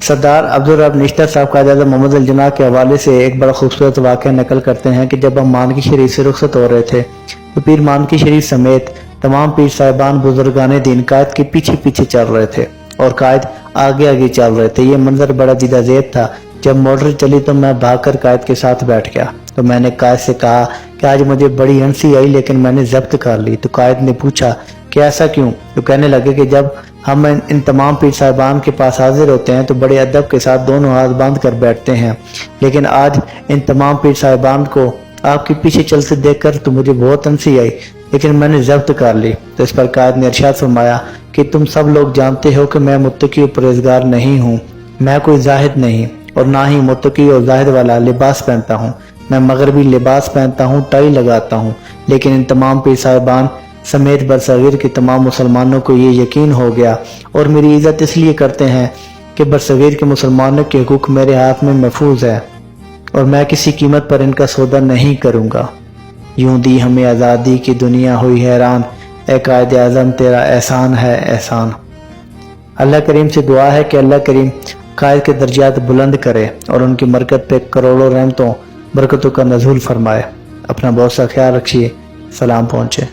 सरदार अब्दुल रब निश्तर साहब कायद आज़म मोहम्मद अली जिन्नाह के हवाले से एक बड़ा खूबसूरत वाक़या नकल करते हैं कि जब हम मानकी शरीफ से रुखसत हो रहे थे तो पीर मानकी शरीफ समेत तमाम पीर साहिबान बुजुर्गान दीन कायद के पीछे पीछे चल रहे थे और कायद आगे आगे चल रहे थे। ये मंजर बड़ा जिदाज़ेब था। जब मोटर चली तो मैं भागकर कायद के साथ बैठ गया। तो मैंने कायद से कहा कि आज मुझे बड़ी हंसी आई लेकिन मैंने जब्त कर ली। तो कायद ने पूछा कि ऐसा क्यों? तो कहने लगे कि जब हम इन तमाम पीर साहिबान के पास हाजिर होते हैं तो बड़े अदब के साथ दोनों हाथ बांध कर बैठते हैं, लेकिन आज इन तमाम पीर साहिबान को आपके पीछे चलते देखकर तो मुझे बहुत हंसी आई लेकिन मैंने जब्त कर ली। तो इस पर कायद ने इरशाद फरमाया कि तुम सब लोग जानते हो कि मैं मुत्तकी और परहेजगार नहीं हूँ, मैं कोई जाहिद नहीं और ना ही मुत्तकी और जाहिद वाला लिबास पहनता हूँ। मैं मगरबी लिबास पहनता हूँ, टाई लगाता हूँ, लेकिन इन तमाम पीर साहिबान समेत बरसगीर के तमाम मुसलमानों को ये यकीन हो गया और मेरी इज्जत इसलिए करते हैं कि बरसगीर के मुसलमानों के हुकूक मेरे हाथ में महफूज है और मैं किसी कीमत पर इनका सौदा नहीं करूँगा। यूं दी हमें आज़ादी की दुनिया हुई हैरान, ए कायद आज़म तेरा एहसान है एहसान। अल्लाह करीम से दुआ है कि अल्लाह करीम कायद के दर्जात बुलंद करे और उनकी मरकत पे करोड़ों रहमतों बरकतों का नज़ूल फरमाए। अपना बहुत सा ख्याल रखिए। सलाम पहुँचे।